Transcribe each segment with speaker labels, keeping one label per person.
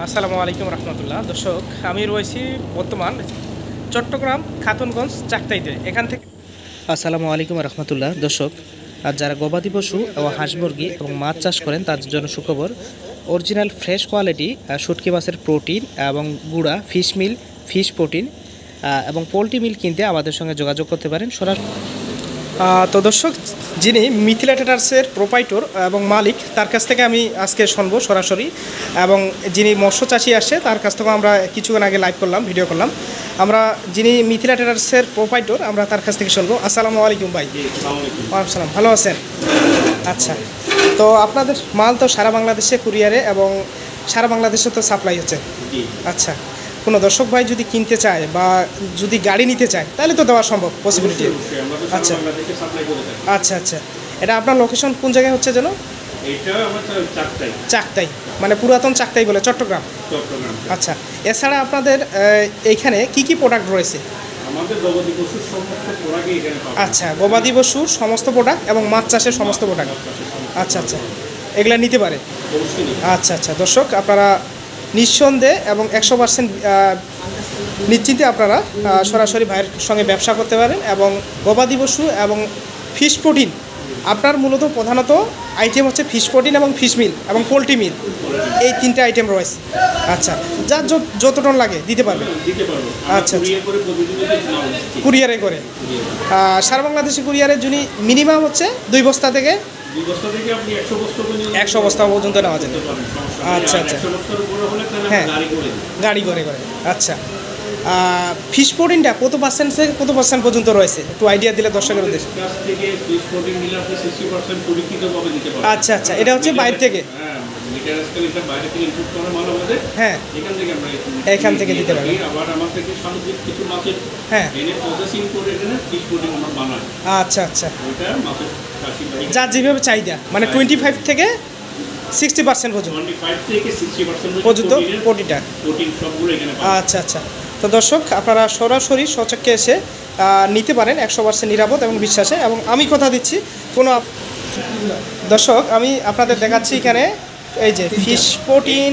Speaker 1: আসসালামু আলাইকুম রহমতুল্লাহ। দর্শক, আমি রয়েছি বর্তমান চট্টগ্রাম খাতুনগঞ্জ চাকতাইতে। এখান থেকে আসসালামু আলাইকুম রহমতুল্লাহ। দর্শক, আর যারা গবাদি পশু ও হাঁস মুরগি এবং মাছ চাষ করেন তাদের জন্য সুখবর। অরিজিনাল ফ্রেশ কোয়ালিটি শুটকি মাছের প্রোটিন এবং গুঁড়া ফিশ মিল, ফিশ প্রোটিন এবং পোলট্রি মিল কিনতে আমাদের সঙ্গে যোগাযোগ করতে পারেন সরাসরি। তো দর্শক, যিনি মিথিলা ট্রেডার্সের প্রোপাইটর এবং মালিক, তার কাছ থেকে আমি আজকে শুনবো সরাসরি। এবং যিনি মৎস্য চাষি আসছে তার কাছ থেকেও আমরা কিছুক্ষণ আগে লাইভ করলাম, ভিডিও করলাম। আমরা যিনি মিথিলা ট্রেডার্সের প্রোপাইটর, আমরা তার কাছ থেকে শুনবো। আসসালামু আলাইকুম ভাই। ওয়ালাইকুম সালাম। ভালো আছেন? আচ্ছা, তো আপনাদের মাল তো সারা বাংলাদেশে কুরিয়ারে এবং সারা বাংলাদেশে তো সাপ্লাই হচ্ছে। আচ্ছা, কোনো দর্শক ভাই যদি কিনতে চায় বা যদি গাড়ি নিতে চায় তাহলে তো দেওয়া সম্ভব, পসিবিলিটি। আচ্ছা আচ্ছা আচ্ছা, এটা আপনার লোকেশন কোন জায়গায় হচ্ছে যেন? চাকতাই, মানে পুরাতন চাকতাই বলে চট্টগ্রাম। আচ্ছা, এছাড়া আপনাদের এইখানে কি কি প্রোডাক্ট রয়েছে? আচ্ছা, গবাদি পশুর সমস্ত প্রোডাক্ট এবং মাছ চাষের সমস্ত প্রোডাক্ট। আচ্ছা আচ্ছা, এগুলা নিতে পারে। আচ্ছা আচ্ছা, দর্শক আপনারা নিঃসন্দেহে এবং 100% নিশ্চিন্তে আপনারা সরাসরি ভাইয়ের সঙ্গে ব্যবসা করতে পারেন। এবং গবাদি পশু এবং ফিশ প্রোটিন, আপনার মূলত প্রধানত আইটেম হচ্ছে ফিশ প্রোটিন এবং ফিশ মিল এবং পোলট্রি মিল, এই তিনটে আইটেম রয়েছে। আচ্ছা, যার যত টন লাগে দিতে পারবে। আচ্ছা আচ্ছা, কুরিয়ারে করে সারা বাংলাদেশে কুরিয়ারের জন্য মিনিমাম হচ্ছে 2 বস্তা থেকে 100 বস্তা পর্যন্ত নেওয়া যায়। আচ্ছা আচ্ছা, হ্যাঁ, গাড়ি করে করে। আচ্ছা, ফিশ প্রোটিনটা কত পার্সেন্ট থেকে কত পার্সেন্ট পর্যন্ত রয়েছে একটু আইডিয়া দিলে দর্শকের উদ্দেশ্যে। আচ্ছা আচ্ছা, এটা হচ্ছে বাইরে থেকে? হ্যাঁ, এখান থেকে দিতে পারবেন। হ্যাঁ, আচ্ছা আচ্ছা, যার যেভাবে চাহিদা, মানে 25 থেকে 60% পর্যন্ত প্রোটিনটা। আচ্ছা আচ্ছা, তো দর্শক আপনারা সরাসরি সচক্ষে এসে নিতে পারেন 100% নিরাপদ এবং বিশ্বাসে। এবং আমি কথা দিচ্ছি, কোনো দর্শক আমি আপনাদের দেখাচ্ছি এখানে এই যে ফিশ প্রোটিন,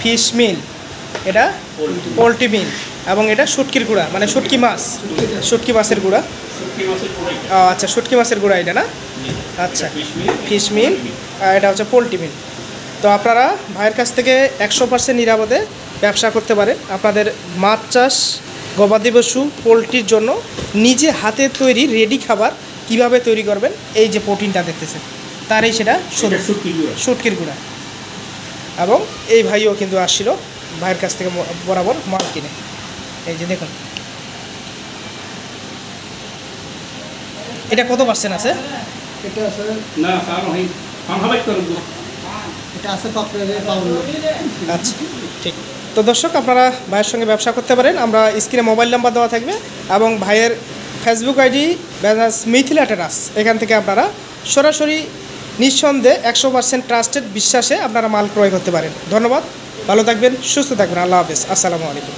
Speaker 1: ফিশ মিল, এটা পোলট্রি মিল, এবং এটা শুটকির গুঁড়া, মানে শুটকি মাছের গুঁড়া। আচ্ছা, শুটকি মাছের গুঁড়া এটা না? আচ্ছা, ফিশ মিল, এটা হচ্ছে পোলট্রি মিল। তো আপনারা ভাইয়ের কাছ থেকে 100% নিরাপদে ব্যবসা করতে পারেন। আপনাদের মাছ চাষ, গবাদি পশু, পোলট্রির জন্য নিজে হাতে তৈরি রেডি খাবার কিভাবে তৈরি করবেন, এই যে প্রোটিনটা দেখতেছেন তারই সেটা শুটকির গুঁড়া। এবং এই ভাইও কিন্তু আসছিল ভাইয়ের কাছ থেকে বরাবর মাল কিনে। এই যে দেখুন, এটা কত পার্সেন্ট আছে? আচ্ছা, ঠিক। তো দর্শক আপনারা ভাইয়ের সঙ্গে ব্যবসা করতে পারেন। আমরা স্ক্রিনে মোবাইল নাম্বার দেওয়া থাকবে এবং ভাইয়ের ফেসবুক আইডি মিথিলা ট্রেডার্স, এখান থেকে আপনারা সরাসরি নিঃসন্দেহে 100% ট্রাস্টেড বিশ্বাসে আপনারা মাল ক্রয় করতে পারেন। ধন্যবাদ, ভালো থাকবেন, সুস্থ থাকবেন। আল্লাহ হাফেজ, আসসালামু আলাইকুম।